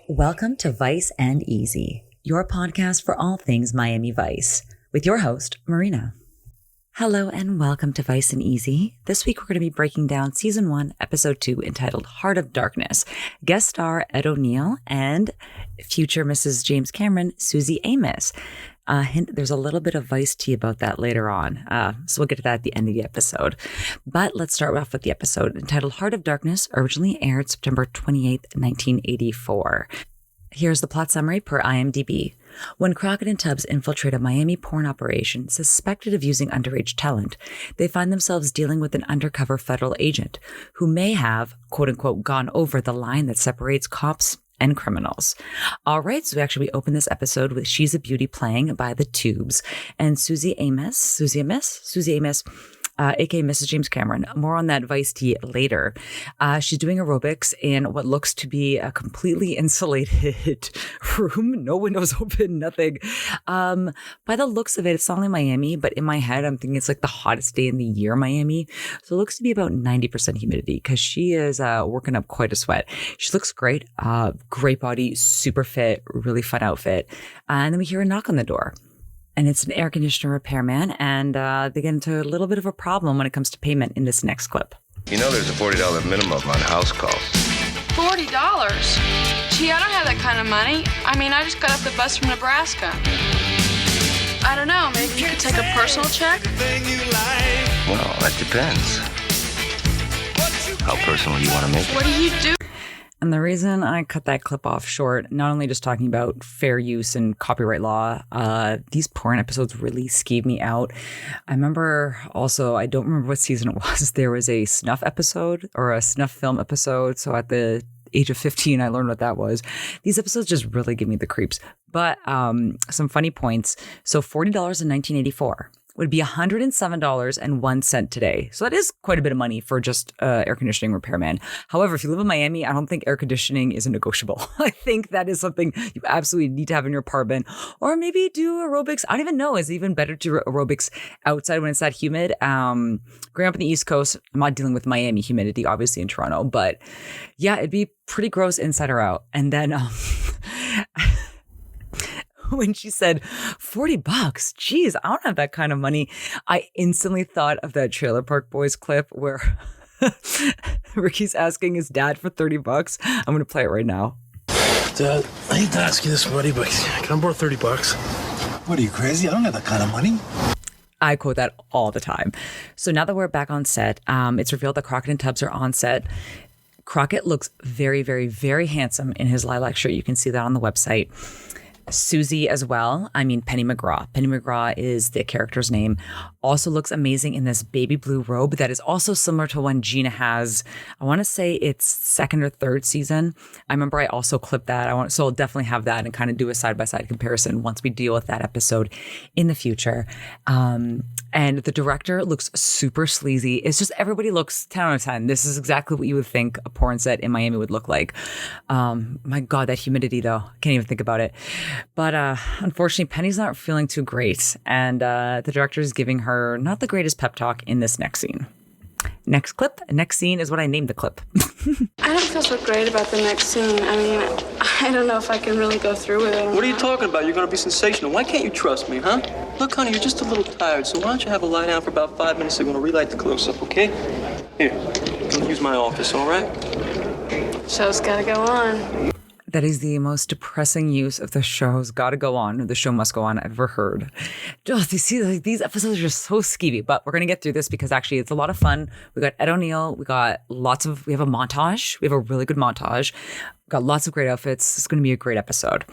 Welcome to Vice and Easy, your podcast for all things Miami Vice, with your host, Marina. Hello and welcome to Vice and Easy. This week we're going to be breaking down Season 1, Episode 2, entitled Heart of Darkness. Guest star Ed O'Neill and future Mrs. James Cameron, Susie Amos. Hint, there's a little bit of Vice tea about that later on, so we'll get to that at the end of the episode. But let's start off with the episode entitled Heart of Darkness, originally aired September 28th, 1984. Here's the plot summary per IMDb. When Crockett and Tubbs infiltrate a Miami porn operation suspected of using underage talent, they find themselves dealing with an undercover federal agent who may have, quote-unquote, gone over the line that separates cops and criminals. All right, so we open this episode with She's a Beauty playing by the Tubes, and Susie Amos, aka Mrs. James Cameron. More on that Vice tea later. She's doing aerobics in what looks to be a completely insulated room. No windows open, nothing. By the looks of it, it's not only Miami, but in my head, I'm thinking it's like the hottest day in the year, Miami. So it looks to be about 90% humidity because she is working up quite a sweat. She looks great. Great body, super fit, really fun outfit. And then we hear a knock on the door. And it's an air conditioner repairman, and they get into a little bit of a problem when it comes to payment in this next clip. You know there's a $40 minimum on house calls. $40? Gee, I don't have that kind of money. I mean, I just got off the bus from Nebraska. I don't know, maybe you could take a personal check? Well, that depends. How personal you want to make it. What do you do? And the reason I cut that clip off short, not only just talking about fair use and copyright law, these porn episodes really skeeved me out. I remember also, I don't remember what season it was, there was a snuff episode or a snuff film episode. So at the age of 15, I learned what that was. These episodes just really give me the creeps. But some funny points. So $40 in 1984. Would be $107.01 today. So that is quite a bit of money for just air conditioning repairman. However, if you live in Miami, I don't think air conditioning is negotiable. I think that is something you absolutely need to have in your apartment, or maybe do aerobics. I don't even know. Is it even better to do aerobics outside when it's that humid? Growing up in the East Coast, I'm not dealing with Miami humidity, obviously in Toronto, but yeah, it'd be pretty gross inside or out. And then when she said $40, geez, I don't have that kind of money. I instantly thought of that Trailer Park Boys clip where Ricky's asking his dad for $30. I'm going to play it right now. Dad, I hate to ask you this, buddy, but can I borrow $30? What are you, crazy? I don't have that kind of money. I quote that all the time. So now that we're back on set, it's revealed that Crockett and Tubbs are on set. Crockett looks very, very, very handsome in his lilac shirt. You can see that on the website. Susie as well. I mean, Penny McGraw. Penny McGraw is the character's name. Also looks amazing in this baby blue robe that is also similar to one Gina has. I want to say it's second or third season. I remember I also clipped that. So I'll definitely have that and kind of do a side-by-side comparison once we deal with that episode in the future. And the director looks super sleazy. It's just everybody looks 10 out of 10. This is exactly what you would think a porn set in Miami would look like. My God, that humidity though. Can't even think about it. But unfortunately, Penny's not feeling too great. And the director is giving her not the greatest pep talk in this next scene. Next scene is what I named the clip. I don't feel so great about the next scene. I mean, I don't know if I can really go through with it. What are you talking about? You're going to be sensational. Why can't you trust me, huh? Look, honey, you're just a little tired, so why don't you have a lie down for about 5 minutes? I'm going to relight the close-up, okay? Here, I'm going to use my office, all right? Show's gotta go on. That is the most depressing use of the show's gotta go on, or the show must go on I've ever heard. Just, you see, like, these episodes are just so skeevy, but we're going to get through this because actually it's a lot of fun. We got Ed O'Neill. We have a montage. We have a really good montage. Got lots of great outfits. It's going to be a great episode.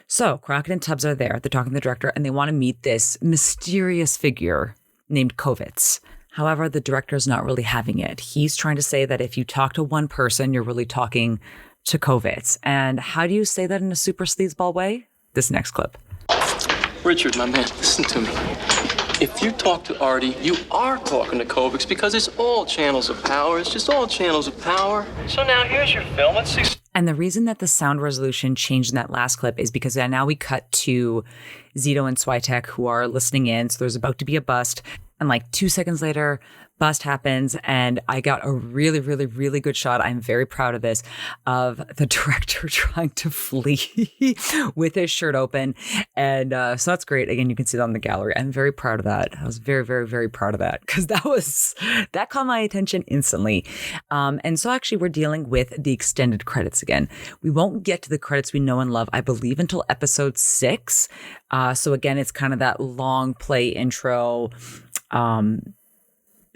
So Crockett and Tubbs are there. They're talking to the director and they want to meet this mysterious figure named Kovitz. However, the director is not really having it. He's trying to say that if you talk to one person, you're really talking to Kovitz. And how do you say that in a super sleazeball way? This next clip. Richard, my man, listen to me. If you talk to Arty, you are talking to Kovitz because it's all channels of power. It's just all channels of power. So now here's your film. Let's see. And the reason that the sound resolution changed in that last clip is because now we cut to Zito and Switek who are listening in. So there's about to be a bust. And like 2 seconds later, bust happens, and I got a really, really, really good shot. I'm very proud of this, of the director trying to flee with his shirt open. And so that's great. Again, you can see that on the gallery. I'm very proud of that. I was very, very, very proud of that because that caught my attention instantly. And so actually we're dealing with the extended credits again. We won't get to the credits we know and love, I believe, until episode 6. So again, it's kind of that long play intro.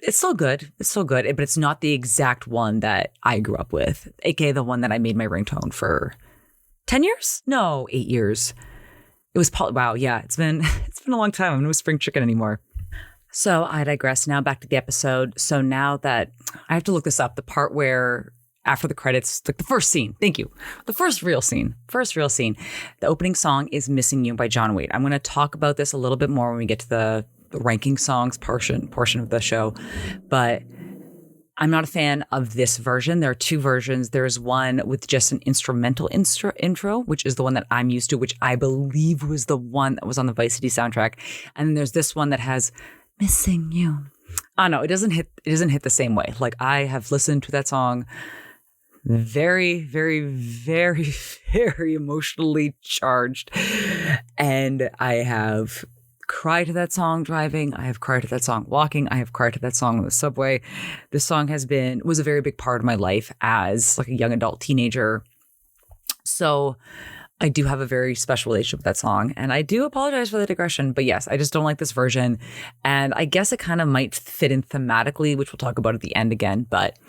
It's still good, but it's not the exact one that I grew up with, aka the one that I made my ringtone for 10 years? No, 8 years. It was wow, yeah, it's been a long time. I'm no spring chicken anymore. So I digress. Now back to the episode. So now that I have to look this up, the part where after the credits, like the first scene, thank you. The first real scene. The opening song is Missing You by John Waite. I'm going to talk about this a little bit more when we get to the ranking songs portion of the show, but I'm not a fan of this version. There are 2 versions. There's one with just an instrumental intro, which is the one that I'm used to, which I believe was the one that was on the Vice City soundtrack. And then there's this one that has Missing You. Oh no, it doesn't hit the same way. Like, I have listened to that song very, very, very, very emotionally charged, and I have cried to that song driving. I have cried to that song walking. I have cried to that song on the subway. This song was a very big part of my life as like a young adult teenager. So I do have a very special relationship with that song, and I do apologize for the digression, but yes, I just don't like this version. And I guess it kind of might fit in thematically, which we'll talk about at the end again, but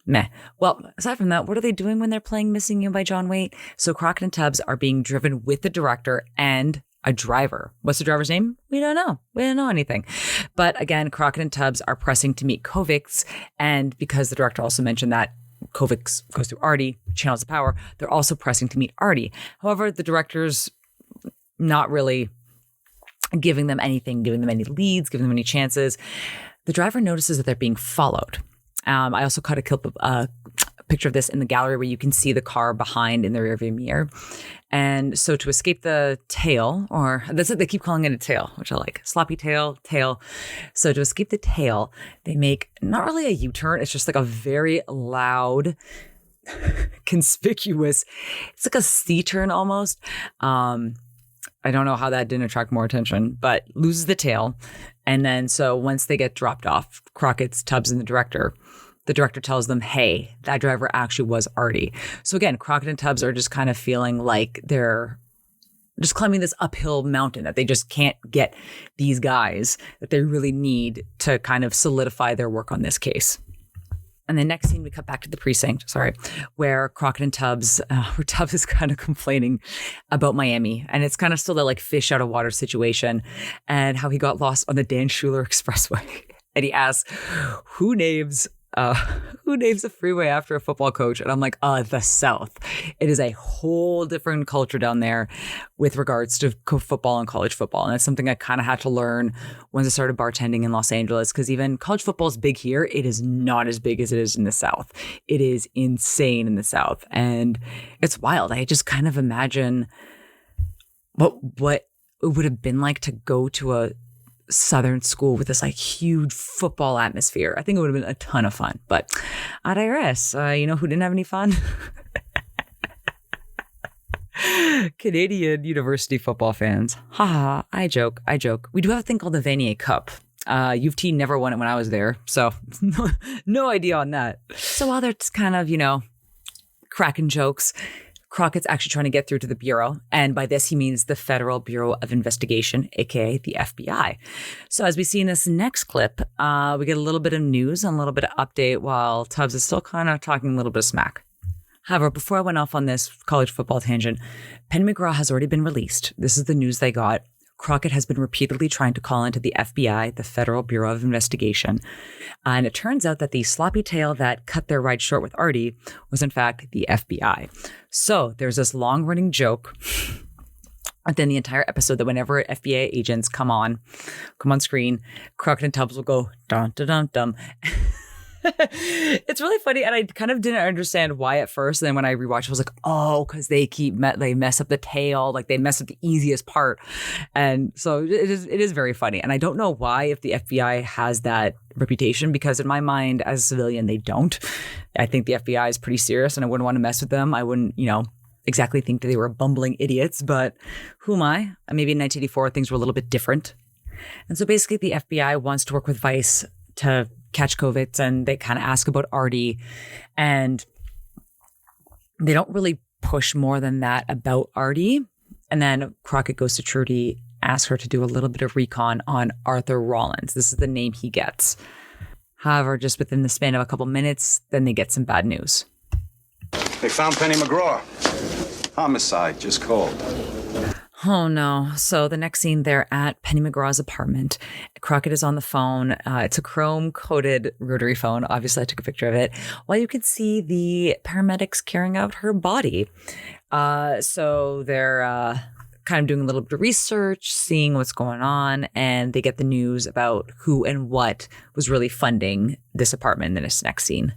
meh. Well, aside from that, what are they doing when they're playing Missing You by John Waite? So Crockett and Tubbs are being driven with the director and a driver. What's the driver's name? We don't know. We don't know anything. But again, Crockett and Tubbs are pressing to meet Kovacs. And because the director also mentioned that Kovacs goes through Arty, channels the power, they're also pressing to meet Arty. However, the director's not really giving them anything, giving them any leads, giving them any chances. The driver notices that they're being followed. I also caught a picture of this in the gallery where you can see the car behind in the rearview mirror. And so to escape the tail, or that's what they keep calling it, a tail, which I like, sloppy tail. So to escape the tail, they make not really a U-turn. It's just like a very loud, conspicuous, it's like a C-turn almost. I don't know how that didn't attract more attention, but loses the tail. And then so once they get dropped off, Crockett's, Tubbs, and the director tells them, hey, that driver actually was Arty. So again, Crockett and Tubbs are just kind of feeling like they're just climbing this uphill mountain, that they just can't get these guys that they really need to kind of solidify their work on this case. And the next scene, we cut back to the precinct, where Crockett and Tubbs, where Tubbs is kind of complaining about Miami. And it's kind of still that like fish out of water situation, and how he got lost on the Dan Schuler Expressway. And he asks, who names a freeway after a football coach? And I'm like, the South. It is a whole different culture down there with regards to football and college football. And that's something I kind of had to learn once I started bartending in Los Angeles, because even college football is big here. It is not as big as it is in the South. It is insane in the South. And it's wild. I just kind of imagine what it would have been like to go to a Southern school with this like huge football atmosphere. I think it would have been a ton of fun, but I digress. You know who didn't have any fun? Canadian university football fans. Ha, I joke. We do have a thing called the Vanier Cup. U of T never won it when I was there, so no idea on that. So while they're just kind of, cracking jokes, Crockett's actually trying to get through to the Bureau. And by this, he means the Federal Bureau of Investigation, aka the FBI. So as we see in this next clip, we get a little bit of news and a little bit of update while Tubbs is still kind of talking a little bit of smack. However, before I went off on this college football tangent, Penn McGraw has already been released. This is the news they got. Crockett has been repeatedly trying to call into the FBI, the Federal Bureau of Investigation. And it turns out that the sloppy tail that cut their ride short with Arty was in fact the FBI. So there's this long running joke within the entire episode that whenever FBI agents come on screen, Crockett and Tubbs will go dun dun dun dun. It's really funny, and I kind of didn't understand why at first. And then when I rewatched, I was like, oh, because they mess up the tail, like they mess up the easiest part, and so it is very funny. And I don't know why, if the FBI has that reputation, because in my mind, as a civilian, they don't. I think the FBI is pretty serious, and I wouldn't want to mess with them. I wouldn't, exactly think that they were bumbling idiots, but who am I? Maybe in 1984, things were a little bit different. And so basically, the FBI wants to work with Vice to catch COVID, and they kind of ask about Arty, and they don't really push more than that about Arty. And then Crockett goes to Trudy, asks her to do a little bit of recon on Arthur Rollins. This is the name he gets. However, just within the span of a couple minutes, then they get some bad news. They found Penny McGraw. Homicide, just called. Oh, no. So the next scene, they're at Penny McGraw's apartment. Crockett is on the phone. It's a chrome-coated rotary phone. Obviously, I took a picture of it. While you can see the paramedics carrying out her body. So they're kind of doing a little bit of research, seeing what's going on, and they get the news about who and what was really funding this apartment in this next scene.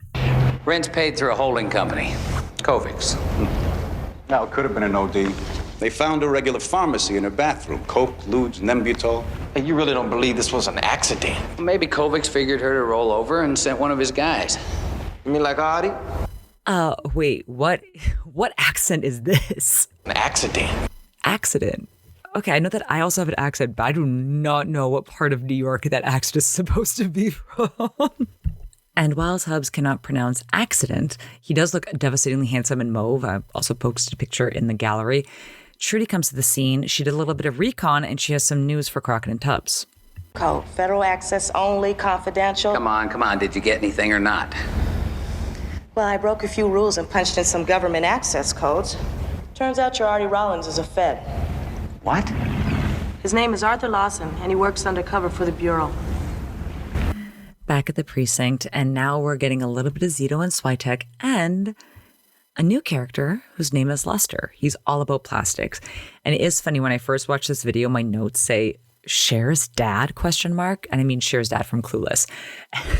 Rent's paid through a holding company, Kovik's. Now, it could have been an OD. They found a regular pharmacy in her bathroom. Coke, Ludes, Nembutol. Hey, you really don't believe this was an accident? Maybe Kovik's figured her to roll over and sent one of his guys. You mean like Arty? Wait, what accent is this? An accident. Accident. Okay, I know that I also have an accent, but I do not know what part of New York that accent is supposed to be from. And while Tubbs cannot pronounce accident, he does look devastatingly handsome in mauve. I also posted a picture in the gallery. Trudy comes to the scene. She did a little bit of recon, and she has some news for Crockett and Tubbs. Code, federal access only, confidential. Come on. Did you get anything or not? Well, I broke a few rules and punched in some government access codes. Turns out your Arty Rollins is a Fed. What? His name is Arthur Lawson, and he works undercover for the Bureau. Back at the precinct, and now we're getting a little bit of Zito and Switek, and a new character whose name is Lester. He's all about plastics. And it is funny, when I first watched this video, my notes say, Cher's dad, ? And I mean Cher's dad from Clueless.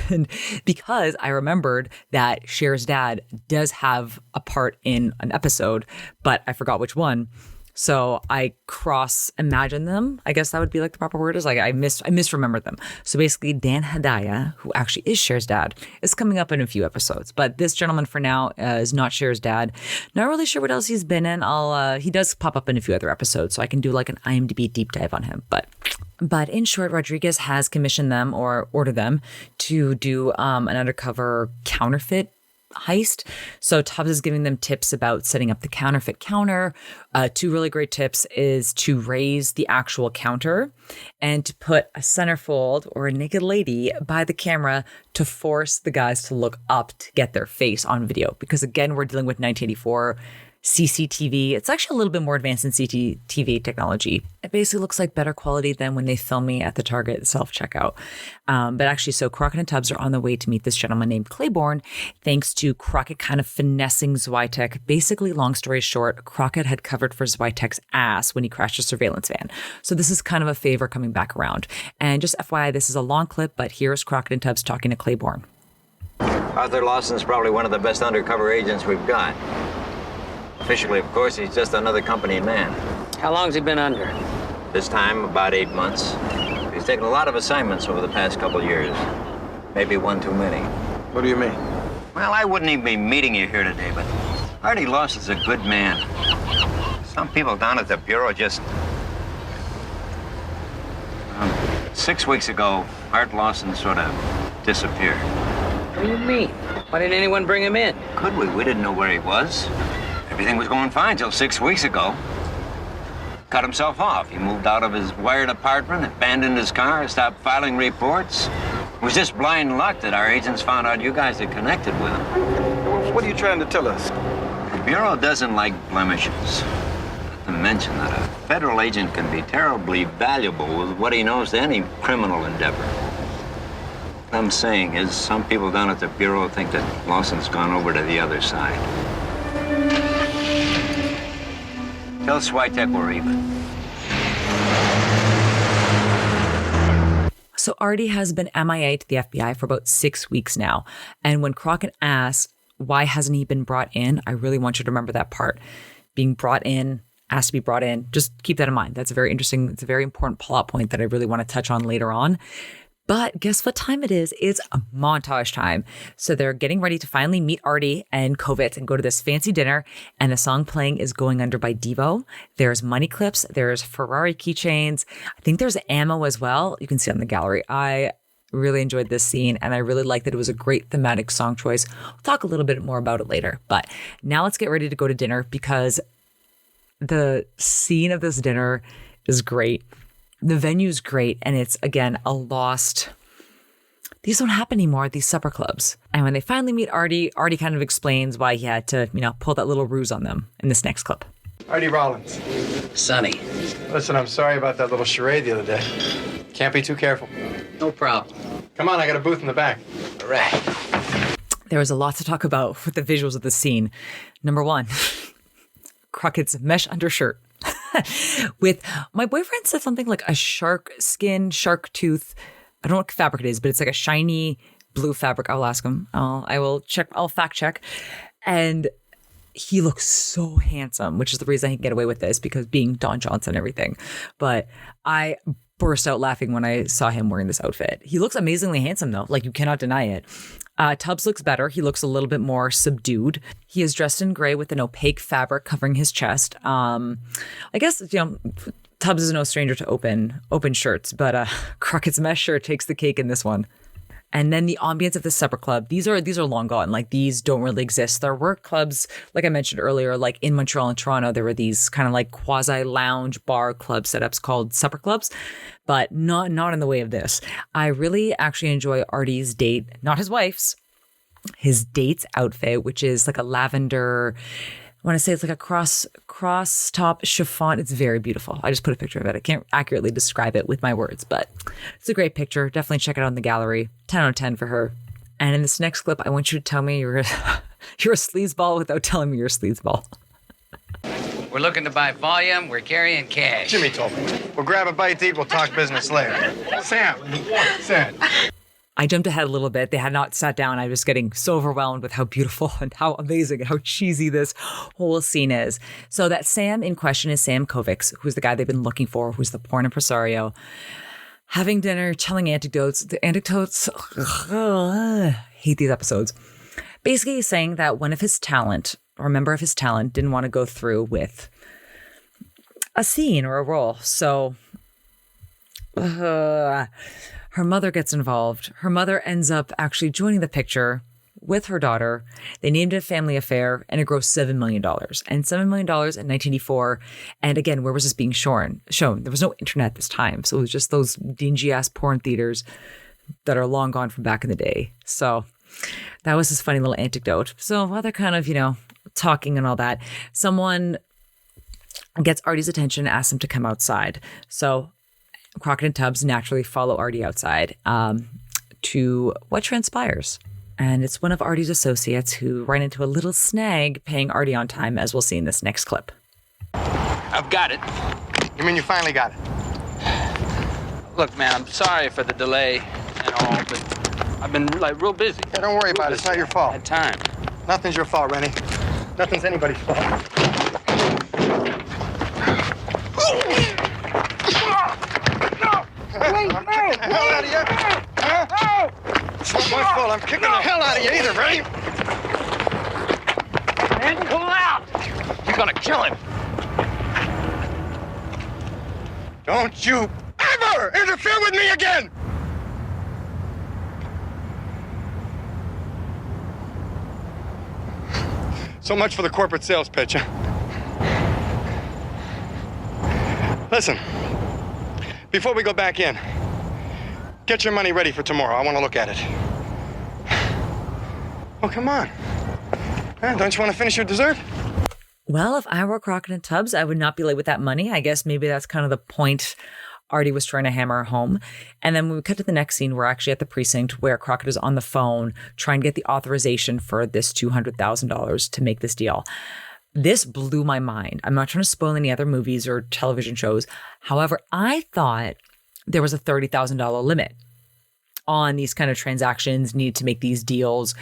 And because I remembered that Cher's dad does have a part in an episode, but I forgot which one. So I cross-imagined them. I guess that would be like the proper word is. Like I misremembered them. So basically Dan Hedaya, who actually is Cher's dad, is coming up in a few episodes. But this gentleman for now is not Cher's dad. Not really sure what else he's been in. He does pop up in a few other episodes, so I can do like an IMDb deep dive on him. But in short, Rodriguez has commissioned them or ordered them to do an undercover counterfeit heist. So Tubbs is giving them tips about setting up the counterfeit counter. 2 really great tips is to raise the actual counter and to put a centerfold or a naked lady by the camera to force the guys to look up to get their face on video. Because again, we're dealing with 1984 CCTV. It's actually a little bit more advanced than CCTV technology. It basically looks like better quality than when they film me at the Target self-checkout. But actually, so Crockett and Tubbs are on the way to meet this gentleman named Claiborne, thanks to Crockett kind of finessing Switek. Basically, long story short, Crockett had covered for Switek's ass when he crashed a surveillance van. So this is kind of a favor coming back around. And just FYI, this is a long clip, but here's Crockett and Tubbs talking to Claiborne. Arthur Lawson's probably one of the best undercover agents we've got. Officially, of course, he's just another company man. How long's he been under? This time, about 8 months. He's taken a lot of assignments over the past couple years. Maybe one too many. What do you mean? Well, I wouldn't even be meeting you here today, but Arty Lawson's a good man. Some people down at the Bureau just... 6 weeks ago, Art Lawson sort of disappeared. What do you mean? Why didn't anyone bring him in? Could we? We didn't know where he was. Everything was going fine till 6 weeks ago. Cut himself off. He moved out of his wired apartment, abandoned his car, stopped filing reports. It was just blind luck that our agents found out you guys had connected with him. What are you trying to tell us? The Bureau doesn't like blemishes. Not to mention that a federal agent can be terribly valuable with what he knows to any criminal endeavor. What I'm saying is some people down at the Bureau think that Lawson's gone over to the other side. Tell Switek we're even. So Arty has been MIA to the FBI for about 6 weeks now. And when Crockett asks, why hasn't he been brought in? I really want you to remember that part. Being brought in, asked to be brought in. Just keep that in mind. That's a very interesting, it's a very important plot point that I really want to touch on later on. But guess what time it is? It's a montage time. So they're getting ready to finally meet Arty and Kovic and go to this fancy dinner. And the song playing is Going Under by Devo. There's money clips. There's Ferrari keychains. I think there's ammo as well. You can see it on the gallery. I really enjoyed this scene, and I really liked that it was a great thematic song choice. We'll talk a little bit more about it later. But now let's get ready to go to dinner because the scene of this dinner is great. The venue's great, and it's, again, a lost... These don't happen anymore at these supper clubs. And when they finally meet Arty, Arty kind of explains why he had to, pull that little ruse on them in this next clip. Arty Rollins. Sonny. Listen, I'm sorry about that little charade the other day. Can't be too careful. No problem. Come on, I got a booth in the back. All right. There was a lot to talk about with the visuals of the scene. Number one, Crockett's mesh undershirt. With, my boyfriend said something like a shark skin, shark tooth. I don't know what fabric it is, but it's like a shiny blue fabric. I'll ask him. I'll fact check. And he looks so handsome, which is the reason I can get away with this, because being Don Johnson and everything. But I burst out laughing when I saw him wearing this outfit. He looks amazingly handsome though. Like, you cannot deny it. Tubbs looks better. He looks a little bit more subdued. He is dressed in gray with an opaque fabric covering his chest. I guess, Tubbs is no stranger to open shirts, but Crockett's mesh shirt takes the cake in this one. And then the ambience of the supper club, these are long gone. Like, these don't really exist. There were clubs, like I mentioned earlier, like in Montreal and Toronto, there were these kind of like quasi lounge bar club setups called supper clubs, but not in the way of this. I really actually enjoy Arty's date, not his wife's, his date's outfit, which is like a lavender, I want to say it's like a cross top chiffon. It's very beautiful. I just put a picture of it. I can't accurately describe it with my words, but it's a great picture. Definitely check it out in the gallery. 10 out of 10 for her. And in this next clip, I want you to tell me you're a sleazeball without telling me you're a sleazeball. We're looking to buy volume. We're carrying cash. Jimmy told me. We'll grab a bite to eat. We'll talk business later. Sam. I jumped ahead a little bit. They had not sat down. I was getting so overwhelmed with how beautiful and how amazing and how cheesy this whole scene is. So that Sam in question is Sam Kovic, who's the guy they've been looking for, who's the porn impresario. Having dinner, telling anecdotes. The anecdotes, hate these episodes. Basically, he's saying that one of his talent, or a member of his talent, didn't want to go through with a scene or a role. So, her mother gets involved. Her mother ends up actually joining the picture with her daughter. They named it a family affair, and it grossed $7 million. And $7 million in 1984. And again, where was this being shown? There was no internet at this time. So it was just those dingy-ass porn theaters that are long gone from back in the day. So that was this funny little anecdote. So while they're kind of, talking and all that, someone gets Arty's attention and asks him to come outside. So Crockett and Tubbs naturally follow Arty outside to what transpires. And it's one of Arty's associates who ran into a little snag paying Arty on time, as we'll see in this next clip. I've got it. You mean you finally got it? Look, man, I'm sorry for the delay and all, but I've been, real busy. Yeah, don't worry about it. It's not your fault. Had time. Nothing's your fault, Rennie. Nothing's anybody's fault. I'm kicking the hell out of you. Huh? It's not my fault. I'm kicking the hell out of you either, Rennie. Man, pull out! You're gonna kill him. Don't you ever interfere with me again! So much for the corporate sales pitch, huh? Listen, before we go back in, get your money ready for tomorrow. I want to look at it. Oh, come on. Don't you want to finish your dessert? Well, if I were Crockett and Tubbs, I would not be late with that money. I guess maybe that's kind of the point Arty was trying to hammer home. And then when we cut to the next scene, we're actually at the precinct where Crockett is on the phone trying to get the authorization for this $200,000 to make this deal. This blew my mind. I'm not trying to spoil any other movies or television shows. However, I thought there was a $30,000 limit on these kind of transactions, need to make these deals.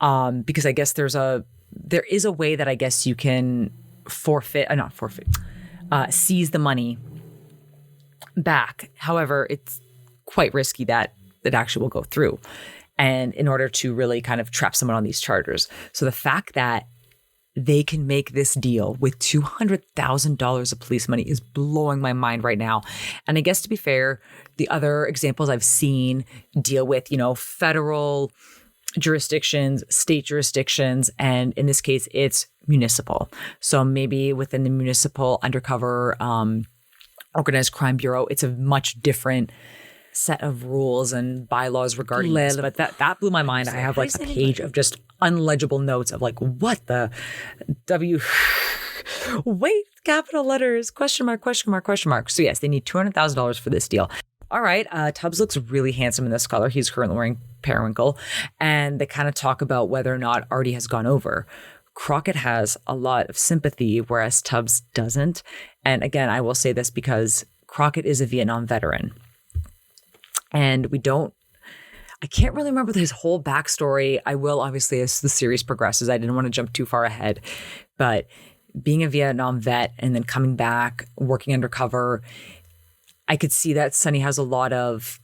Because I guess there is a way that I guess you can seize the money back. However, it's quite risky that it actually will go through. And in order to really kind of trap someone on these charters. So the fact that they can make this deal with $200,000 of police money is blowing my mind right now. And I guess to be fair, the other examples I've seen deal with, federal jurisdictions, state jurisdictions, and in this case, it's municipal. So maybe within the municipal undercover organized crime bureau, it's a much different set of rules and bylaws regarding this. But that blew my mind. I have like a page of just unlegible notes of like, what the Waite, capital letters, question mark, question mark, question mark. So yes, they need $200,000 for this deal. All right. Tubbs looks really handsome in this color. He's currently wearing periwinkle. And they kind of talk about whether or not Arty has gone over. Crockett has a lot of sympathy, whereas Tubbs doesn't. And again, I will say this because Crockett is a Vietnam veteran. And I can't really remember his whole backstory. I will, obviously, as the series progresses. I didn't want to jump too far ahead. But being a Vietnam vet and then coming back, working undercover, I could see that Sonny has a lot of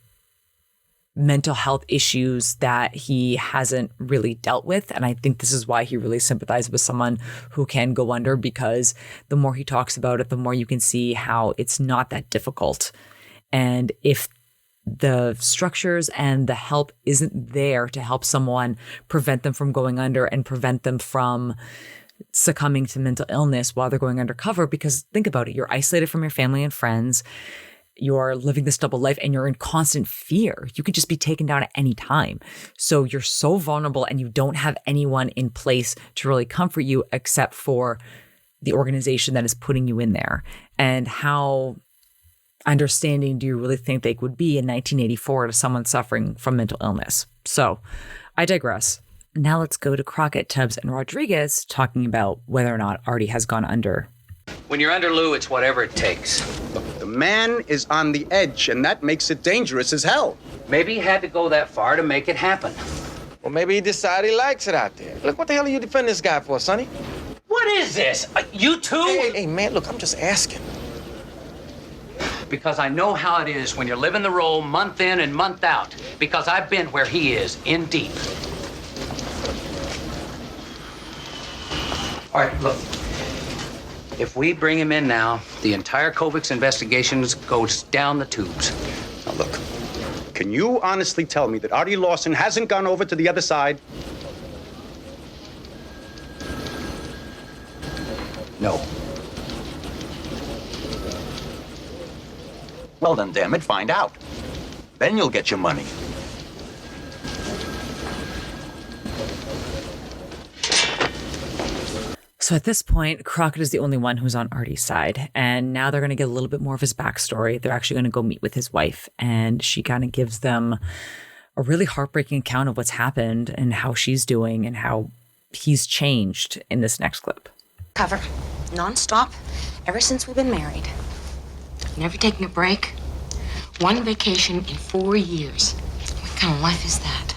mental health issues that he hasn't really dealt with. And I think this is why he really sympathizes with someone who can go under, because the more he talks about it, the more you can see how it's not that difficult. And if the structures and the help isn't there to help someone, prevent them from going under and prevent them from succumbing to mental illness while they're going undercover, because think about it, you're isolated from your family and friends. You're living this double life and you're in constant fear. You could just be taken down at any time. So you're so vulnerable and you don't have anyone in place to really comfort you except for the organization that is putting you in there. And how understanding do you really think they would be in 1984 to someone suffering from mental illness? So I digress. Now let's go to Crockett, Tubbs, and Rodriguez talking about whether or not Arty has gone under. When you're under Lou, it's whatever it takes. Look, the man is on the edge, and that makes it dangerous as hell. Maybe he had to go that far to make it happen. Well, maybe he decided he likes it out there. Look, what the hell are you defending this guy for, Sonny? What is this? You too? Hey, man, look, I'm just asking. Because I know how it is when you're living the role month in and month out. Because I've been where he is, in deep. All right, look. If we bring him in now, the entire Kovacs investigation goes down the tubes. Now, look, can you honestly tell me that Arty Lawson hasn't gone over to the other side? No. Well, then, damn it, find out. Then you'll get your money. So at this point, Crockett is the only one who's on Arty's side. And now they're going to get a little bit more of his backstory. They're actually going to go meet with his wife. And she kind of gives them a really heartbreaking account of what's happened and how she's doing and how he's changed in this next clip. Cover, nonstop, ever since we've been married. Never taken a break. One vacation in 4 years. What kind of life is that?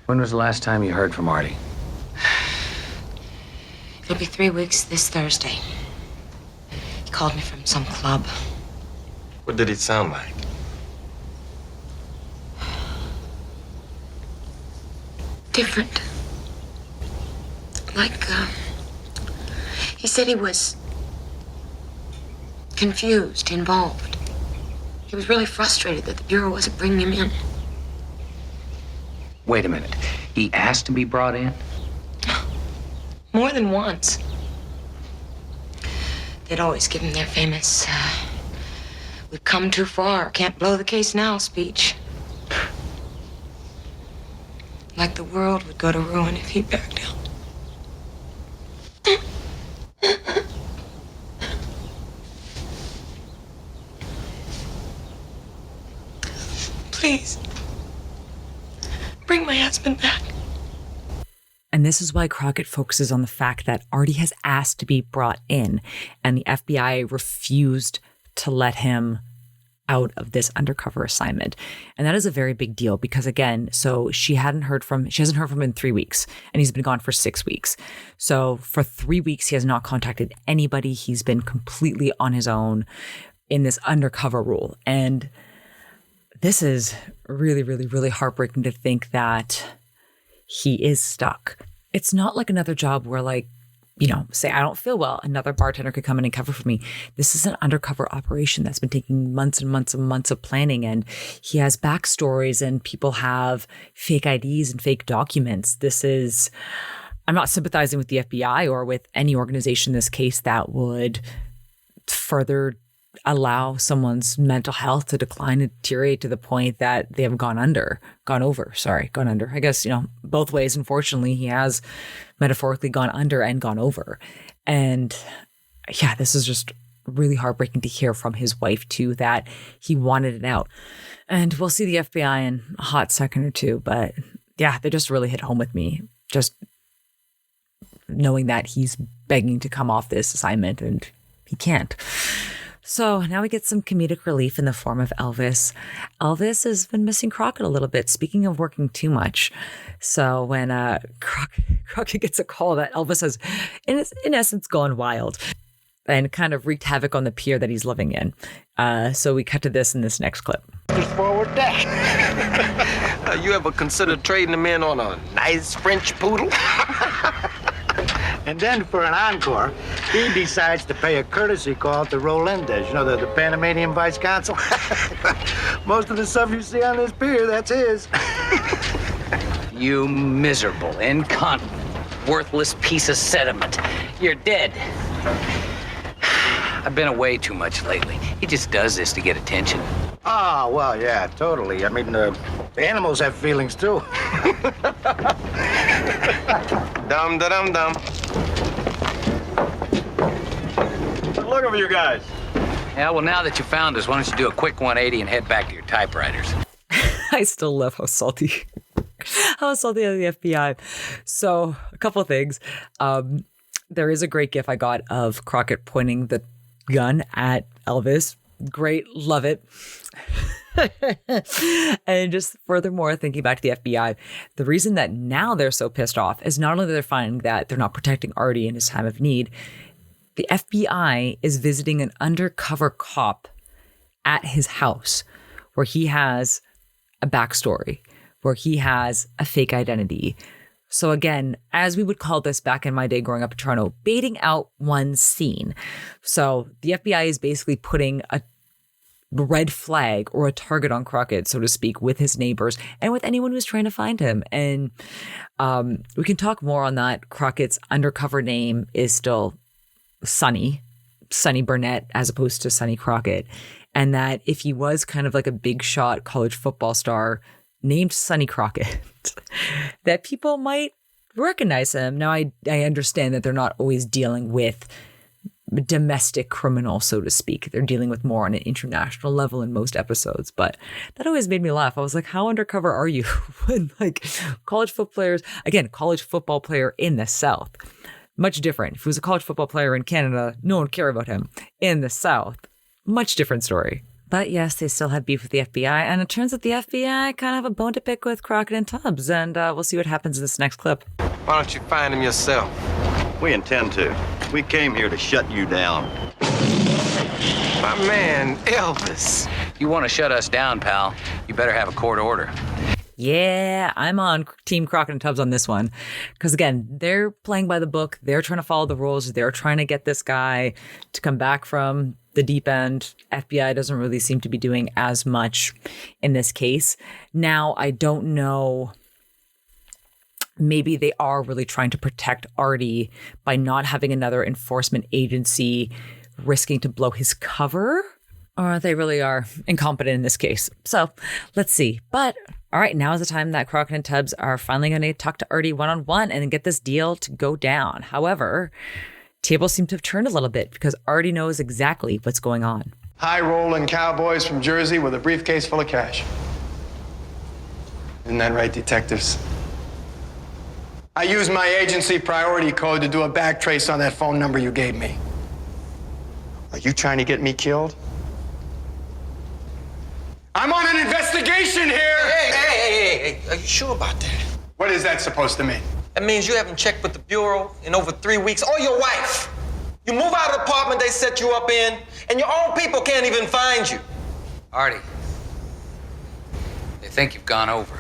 When was the last time you heard from Arty? It'll be 3 weeks this Thursday. He called me from some club. What did it sound like? Different. Like, he said he was confused, involved. He was really frustrated that the Bureau wasn't bringing him in. Wait a minute. He asked to be brought in? More than once. They'd always give him their famous, we've come too far, can't blow the case now speech. Like the world would go to ruin if he backed down. Please, bring my husband back. And this is why Crockett focuses on the fact that Arty has asked to be brought in, and the FBI refused to let him out of this undercover assignment. And that is a very big deal because, again, so she hasn't heard from him in 3 weeks, and he's been gone for 6 weeks. So for 3 weeks, he has not contacted anybody. He's been completely on his own in this undercover role. And this is really, really, really heartbreaking to think that he is stuck. It's not like another job where, like, you know, say I don't feel well, another bartender could come in and cover for me. This is an undercover operation that's been taking months and months and months of planning. And he has backstories and people have fake IDs and fake documents. I'm not sympathizing with the FBI or with any organization in this case that would further allow someone's mental health to decline and deteriorate to the point that they have gone under. I guess, you know, both ways. Unfortunately, he has metaphorically gone under and gone over. And yeah, this is just really heartbreaking to hear from his wife too, that he wanted it out. And we'll see the FBI in a hot second or two. But yeah, they just really hit home with me. Just knowing that he's begging to come off this assignment and he can't. So now we get some comedic relief in the form of Elvis. Elvis has been missing Crockett a little bit, speaking of working too much. So when Crockett gets a call that Elvis has, in essence, gone wild and kind of wreaked havoc on the pier that he's living in. So we cut to this in this next clip. Just forward deck. You ever considered trading him in on a nice French poodle? And then for an encore, he decides to pay a courtesy call to Rollins, you know, the Panamanian vice consul. Most of the stuff you see on this pier, that's his. You miserable, incontinent, worthless piece of sediment. You're dead. I've been away too much lately. He just does this to get attention. Oh, well, yeah, totally. I mean, the animals have feelings, too. Dum-da-dum-dum. Looking for you guys. Yeah, well, now that you found us, why don't you do a quick 180 and head back to your typewriters? I still love how salty of the FBI. So a couple of things. There is a great gif I got of Crockett pointing the gun at Elvis. Great. Love it. And just furthermore, thinking back to the FBI, the reason that now they're so pissed off is not only that they're finding that they're not protecting Arty in his time of need, the FBI is visiting an undercover cop at his house where he has a backstory, where he has a fake identity. So again, as we would call this back in my day growing up in Toronto, baiting out one scene. So the FBI is basically putting a red flag or a target on Crockett, so to speak, with his neighbors and with anyone who's trying to find him. And we can talk more on that. Crockett's undercover name is still Sonny Burnett, as opposed to Sonny Crockett. And that if he was kind of like a big shot college football star named Sonny Crockett, that people might recognize him. Now, I understand that they're not always dealing with domestic criminal, so to speak. They're dealing with more on an international level in most episodes, but that always made me laugh. I was like, how undercover are you when, like, college football player in the South? Much different. If he was a college football player in Canada, no one would care about him. In the South, much different story. But yes, they still have beef with the FBI, and it turns out the FBI kind of have a bone to pick with Crockett and Tubbs, and we'll see what happens in this next clip. Why don't you find him yourself? We intend to. We came here to shut you down. My man, Elvis. You want to shut us down, pal, you better have a court order. Yeah, I'm on Team Crockett and Tubbs on this one. Because again, they're playing by the book. They're trying to follow the rules. They're trying to get this guy to come back from the deep end. FBI doesn't really seem to be doing as much in this case. Now, I don't know. Maybe they are really trying to protect Arty by not having another enforcement agency risking to blow his cover. Or they really are incompetent in this case. So let's see. But all right, now is the time that Crockett and Tubbs are finally going to talk to Arty one-on-one and get this deal to go down. However, tables seem to have turned a little bit because Arty knows exactly what's going on. High-rolling cowboys from Jersey with a briefcase full of cash. Isn't that right, detectives? I used my agency priority code to do a back trace on that phone number you gave me. Are you trying to get me killed? I'm on an investigation here! Hey, are you sure about that? What is that supposed to mean? That means you haven't checked with the Bureau in over 3 weeks, or your wife. You move out of the apartment they set you up in, and your own people can't even find you. Arty, they think you've gone over.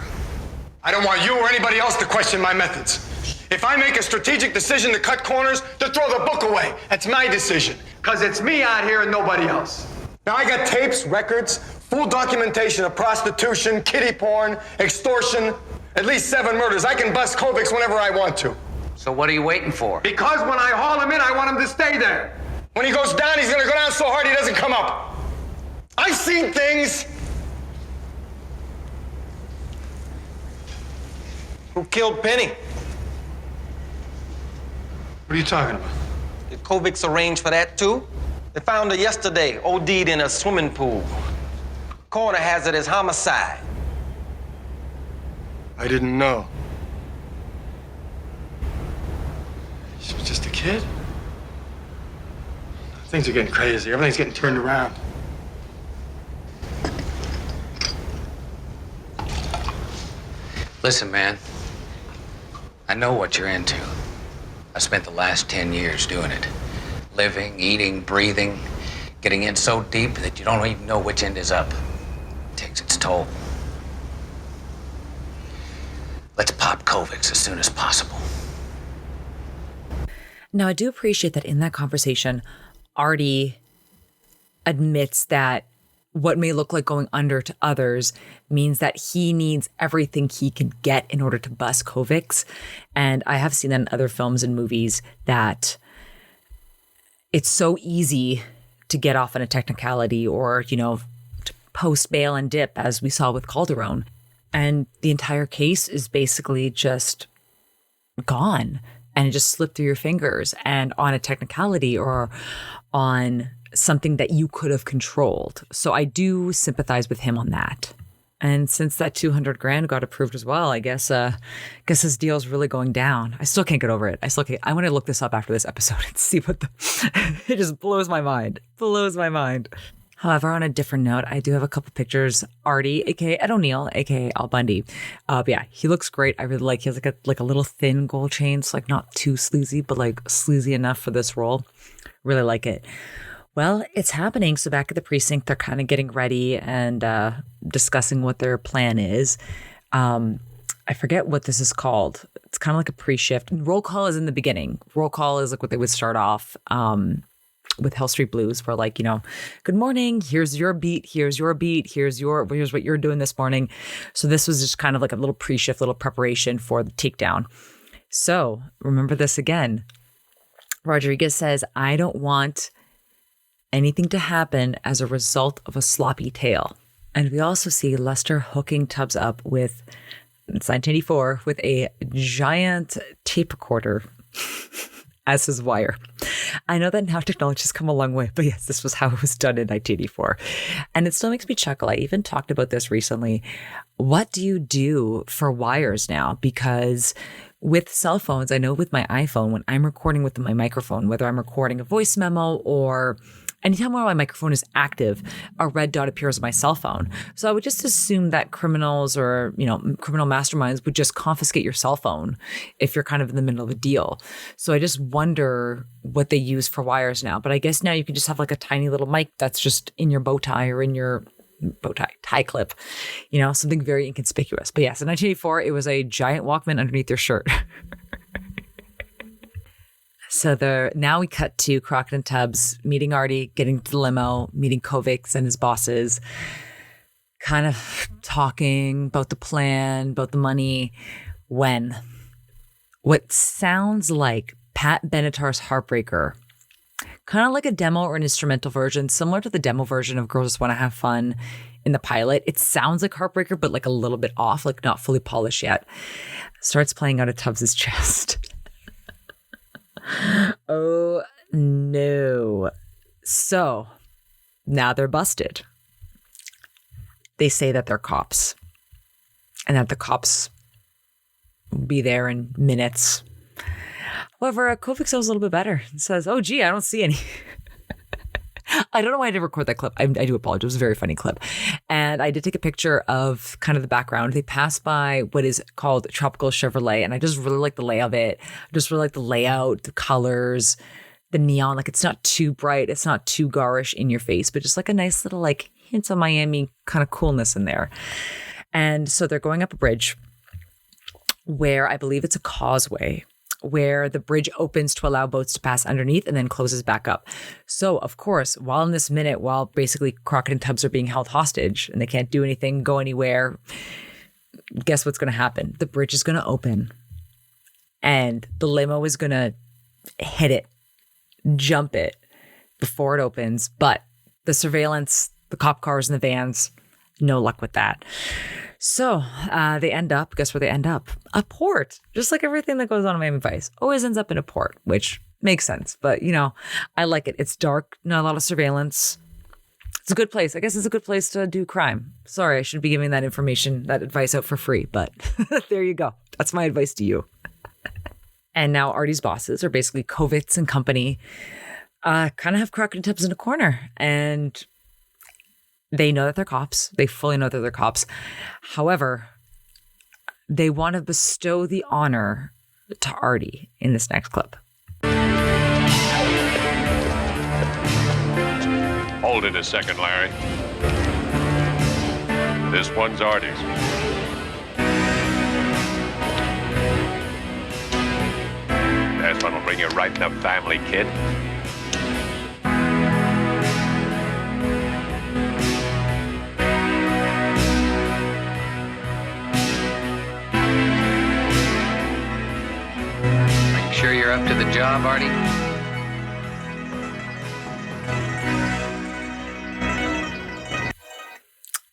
I don't want you or anybody else to question my methods. If I make a strategic decision to cut corners, to throw the book away, that's my decision. Because it's me out here and nobody else. Now, I got tapes, records, full documentation of prostitution, kiddie porn, extortion, at least 7 murders. I can bust Kovics whenever I want to. So what are you waiting for? Because when I haul him in, I want him to stay there. When he goes down, he's gonna go down so hard he doesn't come up. I've seen things. Who killed Penny? What are you talking about? Did Kovics arrange for that too? They found her yesterday, OD'd in a swimming pool. Coroner has it as homicide. I didn't know. She was just a kid? Things are getting crazy. Everything's getting turned around. Listen, man. I know what you're into. I spent the last 10 years doing it. Living, eating, breathing, getting in so deep that you don't even know which end is up. It takes its toll. Let's pop Kovics as soon as possible. Now, I do appreciate that in that conversation, Arty admits that what may look like going under to others means that he needs everything he can get in order to bust Kovics. And I have seen that in other films and movies that it's so easy to get off on a technicality or, to post bail and dip, as we saw with Calderon. And the entire case is basically just gone and it just slipped through your fingers and on a technicality or on something that you could have controlled. So I do sympathize with him on that. And since that $200,000 got approved as well, I guess his deal is really going down. I still can't get over it. I want to look this up after this episode and see what it just blows my mind. Blows my mind. However, on a different note, I do have a couple pictures. Arty, aka Ed O'Neill, aka Al Bundy. But yeah, he looks great. I really like. He has like a little thin gold chain. It's like not too sleazy, but like sleazy enough for this role. Really like it. Well, it's happening. So back at the precinct, they're kind of getting ready and discussing what their plan is. I forget what this is called. It's kind of like a pre-shift. Roll call is in the beginning. Roll call is like what they would start off with Hill Street Blues, where like, good morning, here's your beat, here's your beat, here's what you're doing this morning. So this was just kind of like a little pre-shift, little preparation for the takedown. So remember this again. Rodriguez says, I don't want anything to happen as a result of a sloppy tale. And we also see Lester hooking Tubbs up with, it's 1984, with a giant tape recorder as his wire. I know that now technology's come a long way, but yes, this was how it was done in 1984. And it still makes me chuckle. I even talked about this recently. What do you do for wires now? Because with cell phones, I know with my iPhone, when I'm recording with my microphone, whether I'm recording a voice memo or anytime while my microphone is active, a red dot appears on my cell phone. So I would just assume that criminals or, criminal masterminds would just confiscate your cell phone if you're kind of in the middle of a deal. So I just wonder what they use for wires now. But I guess now you can just have like a tiny little mic that's just in your bow tie or in your tie clip, something very inconspicuous. But yes, in 1984, it was a giant Walkman underneath your shirt. So now we cut to Crockett and Tubbs meeting Arty, getting to the limo, meeting Kovics and his bosses, kind of talking about the plan, about the money, when what sounds like Pat Benatar's Heartbreaker, kind of like a demo or an instrumental version, similar to the demo version of Girls Just Want to Have Fun in the pilot. It sounds like Heartbreaker, but like a little bit off, like not fully polished yet. Starts playing out of Tubbs' chest. Oh no. So now they're busted. They say that they're cops and that the cops will be there in minutes. However, Kovic knows a little bit better and says, oh, gee, I don't see any. I don't know why I didn't record that clip. I do apologize. It was a very funny clip. And I did take a picture of kind of the background. They passed by what is called Tropical Chevrolet. And I just really like the layout of it. I just really like the layout, the colors, the neon. Like, it's not too bright. It's not too garish in your face, but just like a nice little like hints of Miami kind of coolness in there. And so they're going up a bridge where I believe it's a causeway, where the bridge opens to allow boats to pass underneath and then closes back up. So, of course, while basically Crockett and Tubbs are being held hostage and they can't do anything, go anywhere, guess what's going to happen? The bridge is going to open and the limo is going to hit it, jump it before it opens. But the surveillance, the cop cars and the vans, no luck with that. So they end up, guess where they end up? A port. Just like everything that goes on in Miami Vice always ends up in a port, which makes sense. But, you know, I like it. It's dark, not a lot of surveillance. It's a good place. I guess it's a good place to do crime. Sorry, I should be giving that information, that advice out for free. But there you go. That's my advice to you. And now Arty's bosses are basically Kovitz and company, kind of have Crockett and Tubbs in a corner. And they know that they're cops. They fully know that they're cops. However, they want to bestow the honor to Arty in this next clip. Hold it a second, Larry. This one's Arty's. This one will bring you right in the family, kid. Sure you're up to the job, Arty?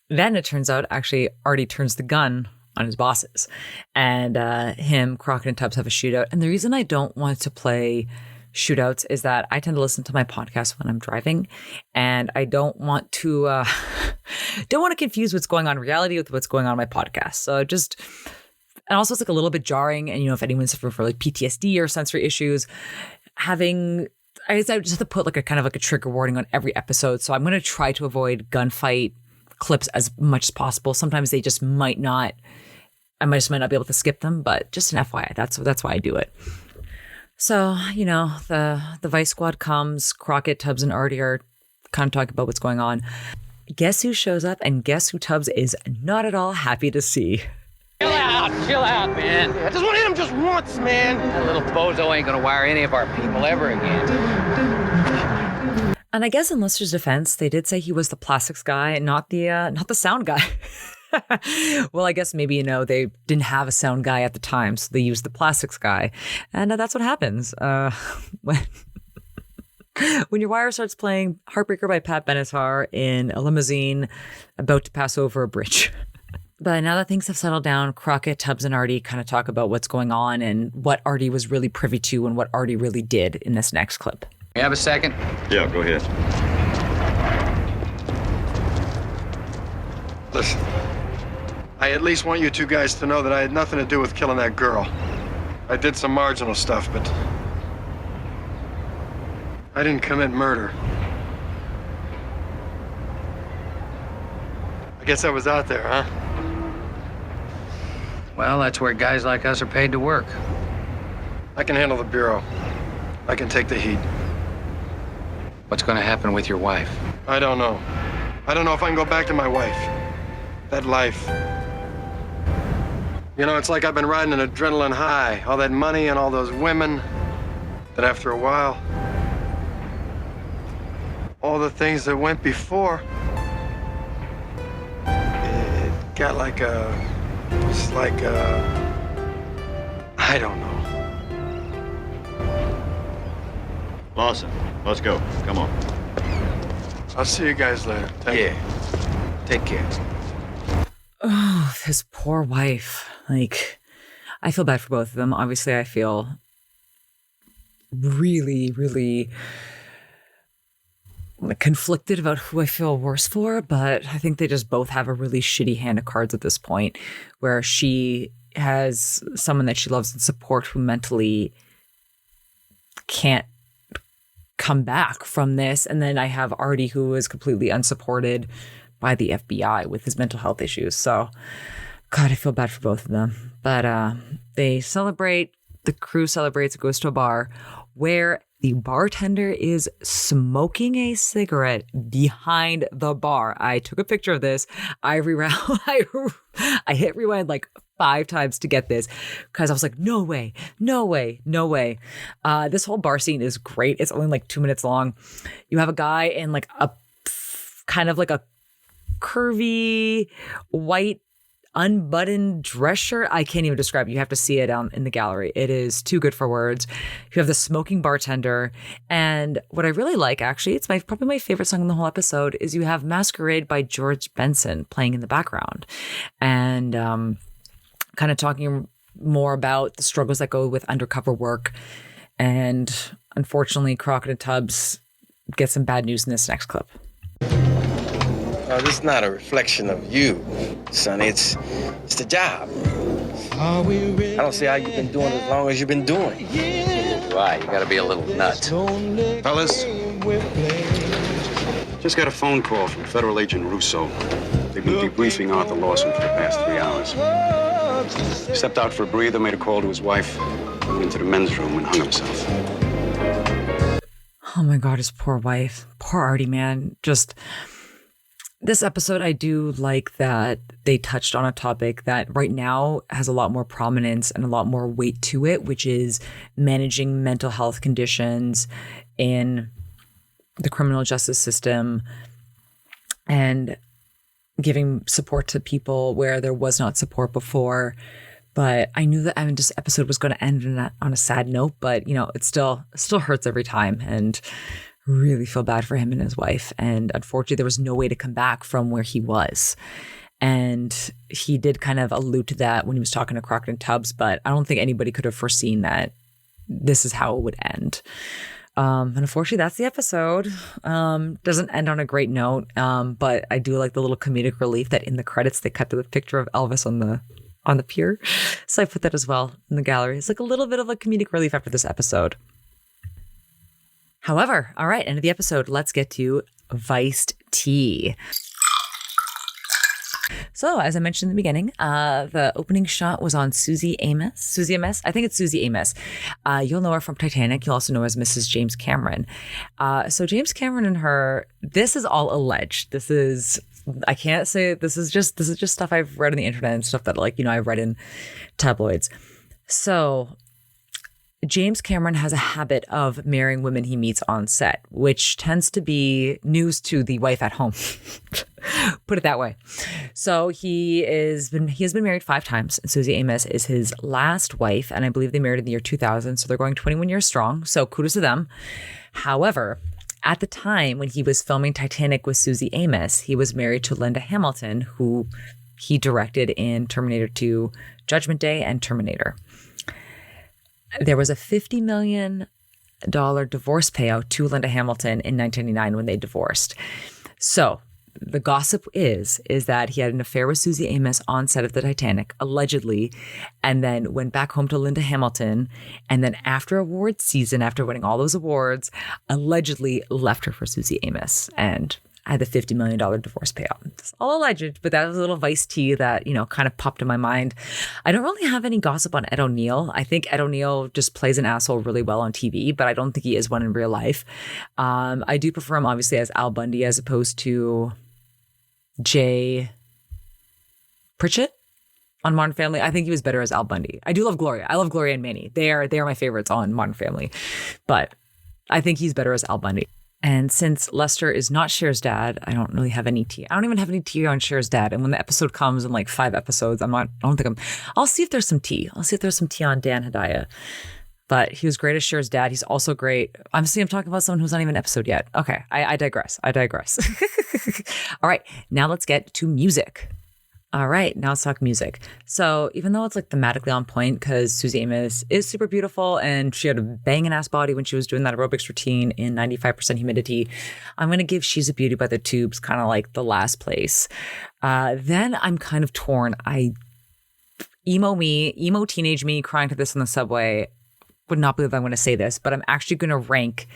Then it turns out, actually, Arty turns the gun on his bosses. And Crockett and Tubbs have a shootout. And the reason I don't want to play shootouts is that I tend to listen to my podcast when I'm driving. And I don't want to confuse what's going on in reality with what's going on in my podcast. So just... And also, it's like a little bit jarring. And, you know, if anyone's suffering from like PTSD or sensory issues, I just have to put like a kind of like a trigger warning on every episode. So I'm going to try to avoid gunfight clips as much as possible. Sometimes they just might not, I just might not be able to skip them, but just an FYI, that's why I do it. So, you know, the Vice Squad comes, Crockett, Tubbs, and Arty are kind of talking about what's going on. Guess who shows up and guess who Tubbs is not at all happy to see? Chill out, man. I just want to hit him just once, man. That little bozo ain't gonna wire any of our people ever again. And I guess in Lester's defense, they did say he was the plastics guy, not the sound guy. Well, I guess maybe, you know, they didn't have a sound guy at the time, so they used the plastics guy. And that's what happens when your wire starts playing Heartbreaker by Pat Benatar in a limousine about to pass over a bridge. But now that things have settled down, Crockett, Tubbs, and Arty kind of talk about what's going on and what Arty was really privy to and what Arty really did in this next clip. You have a second? Yeah, go ahead. Listen, I at least want you two guys to know that I had nothing to do with killing that girl. I did some marginal stuff, but I didn't commit murder. I guess I was out there, huh? Well, that's where guys like us are paid to work. I can handle the Bureau. I can take the heat. What's going to happen with your wife? I don't know. I don't know if I can go back to my wife. That life. You know, it's like I've been riding an adrenaline high. All that money and all those women. Then after a while, all the things that went before, it got like I don't know. Lawson, let's go. Come on. I'll see you guys later. Take care. Oh, his poor wife. Like, I feel bad for both of them. Obviously, I feel really, really conflicted about who I feel worse for, but I think they just both have a really shitty hand of cards at this point, where she has someone that she loves and support who mentally can't come back from this. And then I have Arty, who is completely unsupported by the FBI with his mental health issues. So, God, I feel bad for both of them. But they celebrate, the crew celebrates, it goes to a bar where the bartender is smoking a cigarette behind the bar. I took a picture of this. I hit rewind like 5 times to get this because I was like, no way. This whole bar scene is great. It's only like 2 minutes long. You have a guy in like a kind of like a curvy white unbuttoned dress shirt. I can't even describe it. You have to see it in the gallery. It is too good for words. You have the smoking bartender. And what I really like, actually, it's probably my favorite song in the whole episode, is you have Masquerade by George Benson playing in the background. And kind of talking more about the struggles that go with undercover work. And unfortunately, Crockett and Tubbs get some bad news in this next clip. This is not a reflection of you, Sonny. It's the job. I don't see how you've been doing it as long as you've been doing. Why? You gotta be a little nuts. Fellas, just got a phone call from Federal Agent Russo. They've been debriefing Arthur Lawson for the past 3 hours. He stepped out for a breather, made a call to his wife, went into the men's room and hung himself. Oh my God, his poor wife. Poor Arty, man. Just... This episode, I do like that they touched on a topic that right now has a lot more prominence and a lot more weight to it, which is managing mental health conditions in the criminal justice system and giving support to people where there was not support before. But I knew that this episode was going to end on a sad note, but it still hurts every time. And really feel bad for him and his wife. And unfortunately, there was no way to come back from where he was. And he did kind of allude to that when he was talking to Crockett and Tubbs, but I don't think anybody could have foreseen that this is how it would end. And unfortunately, that's the episode. Doesn't end on a great note, but I do like the little comedic relief that in the credits, they cut to the picture of Elvis on the pier. So I put that as well in the gallery. It's like a little bit of a comedic relief after this episode. However, all right, end of the episode. Let's get to Viced tea. So, as I mentioned in the beginning, the opening shot was on Susie Amos. I think it's Susie Amos. You'll know her from Titanic. You'll also know her as Mrs. James Cameron. So James Cameron and her, this is all alleged. I can't say, this is just stuff I've read on the internet and stuff that I've read in tabloids. So James Cameron has a habit of marrying women he meets on set, which tends to be news to the wife at home. Put it that way. So he has been married 5 times. And Susie Amos is his last wife, and I believe they married in the year 2000. So they're going 21 years strong. So kudos to them. However, at the time when he was filming Titanic with Susie Amos, he was married to Linda Hamilton, who he directed in Terminator 2, Judgment Day, and Terminator. There was a $50 million divorce payout to Linda Hamilton in 1999 when they divorced. So the gossip is that he had an affair with Susie Amos on set of the Titanic, allegedly, and then went back home to Linda Hamilton. And then after awards season, after winning all those awards, allegedly left her for Susie Amos and had the $50 million divorce payout. It's all alleged, but that was a little Vice tea that, kind of popped in my mind. I don't really have any gossip on Ed O'Neill. I think Ed O'Neill just plays an asshole really well on TV, but I don't think he is one in real life. I do prefer him, obviously, as Al Bundy as opposed to Jay Pritchett on Modern Family. I think he was better as Al Bundy. I do love Gloria. I love Gloria and Manny. They are my favorites on Modern Family, but I think he's better as Al Bundy. And since Lester is not Cher's dad, I don't really have any tea. I don't even have any tea on Cher's dad. And when the episode comes in like 5 episodes, I'll see if there's some tea. I'll see if there's some tea on Dan Hedaya. But he was great as Cher's dad. He's also great. I'm talking about someone who's not even an episode yet. Okay, I digress. All right, now let's get to music. All right, now let's talk music. So even though it's like thematically on point because Susie Amos is super beautiful and she had a banging ass body when she was doing that aerobics routine in 95% humidity, I'm going to give She's a Beauty by the Tubes kind of like the last place. Then I'm kind of torn. Emo teenage me crying to this on the subway would not believe I'm going to say this, but I'm actually going to rank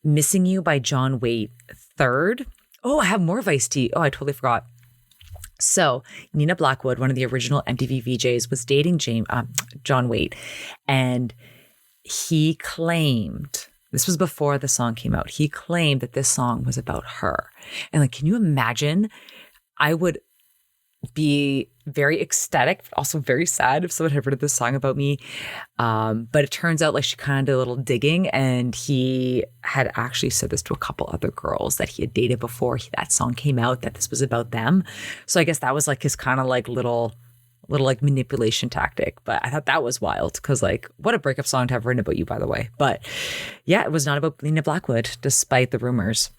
Missing You by John Waite, third. Oh, I have more Vice Tea. Oh, I totally forgot. So Nina Blackwood, one of the original MTV VJs, was dating John Waite. And he claimed, this was before the song came out, he claimed that this song was about her. And like, can you imagine? I would be very ecstatic, but also very sad if someone had written this song about me. But it turns out like she kind of did a little digging, and he had actually said this to a couple other girls that he had dated before that song came out, that this was about them. So I guess that was like his kind of like little like manipulation tactic. But I thought that was wild, because like, what a breakup song to have written about you, by the way. But yeah, it was not about Nina Blackwood, despite the rumors.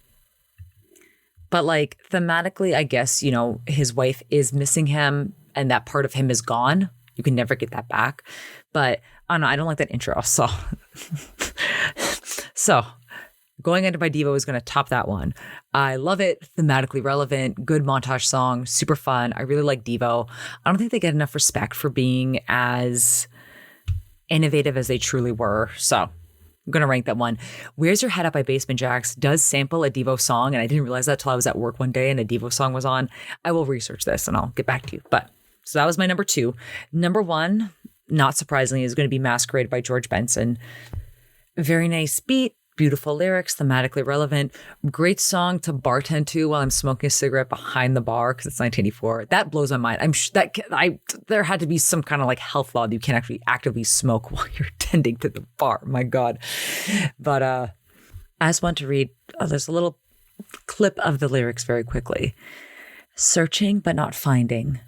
But like thematically, I guess, you know, his wife is missing him and that part of him is gone. You can never get that back. But I don't know, I don't like that intro. So Going Under by Devo is going to top that one. I love it. Thematically relevant, good montage song, super fun. I really like Devo. I don't think they get enough respect for being as innovative as they truly were. So I'm going to rank that one. Where's Your Head Up by Basement Jaxx does sample a Devo song, and I didn't realize that till I was at work one day and a Devo song was on. I will research this and I'll get back to you. But so that was my number 2. Number 1, not surprisingly, is going to be Masquerade by George Benson. Very nice beat, beautiful lyrics, thematically relevant. Great song to bartend to while I'm smoking a cigarette behind the bar, because it's 1984. That blows my mind. I'm there had to be some kind of like health law that you can't actually actively smoke while you're tending to the bar. My God. But I just want to read, there's a little clip of the lyrics very quickly. Searching but not finding,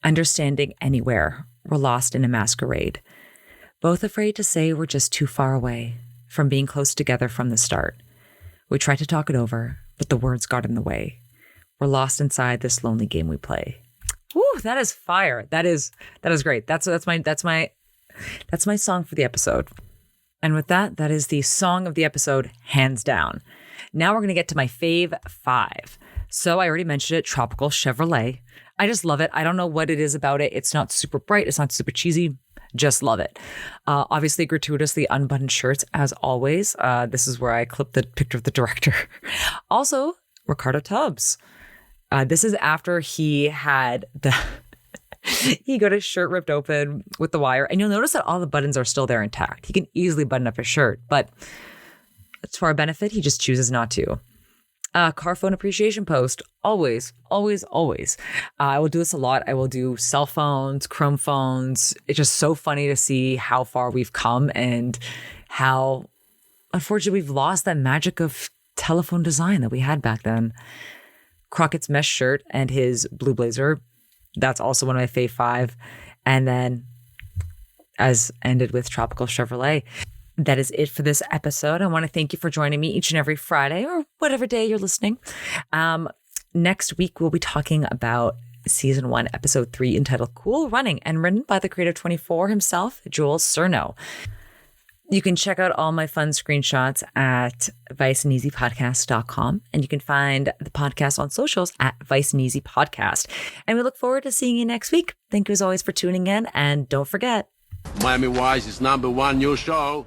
understanding anywhere, we're lost in a masquerade. Both afraid to say we're just too far away from being close together from the start. We tried to talk it over, but the words got in the way. We're lost inside this lonely game we play. Woo, that is fire. That is great. That's my song for the episode. And with that, that is the song of the episode, hands down. Now we're going to get to my fave 5. So I already mentioned it, Tropical Chevrolet. I just love it. I don't know what it is about it. It's not super bright. It's not super cheesy. Just love it. Obviously, gratuitously unbuttoned shirts, as always. This is where I clipped the picture of the director. Also, Ricardo Tubbs. This is after he had he got his shirt ripped open with the wire. And you'll notice that all the buttons are still there intact. He can easily button up his shirt, but to our benefit, he just chooses not to. Car phone appreciation post. Always, always, always. I will do this a lot. I will do cell phones, Chrome phones. It's just so funny to see how far we've come and how, unfortunately, we've lost that magic of telephone design that we had back then. Crockett's mesh shirt and his blue blazer. That's also one of my fave 5. And then, as ended with Tropical Chevrolet. That is it for this episode. I want to thank you for joining me each and every Friday or whatever day you're listening. Next week, we'll be talking about Season 1, Episode 3, entitled Cool Running, and written by the Creative 24 himself, Joel Cerno. You can check out all my fun screenshots at viceandeasypodcast.com, and you can find the podcast on socials at Vice and Easy Podcast. And we look forward to seeing you next week. Thank you as always for tuning in, and don't forget, Miami Wise is #1 new show.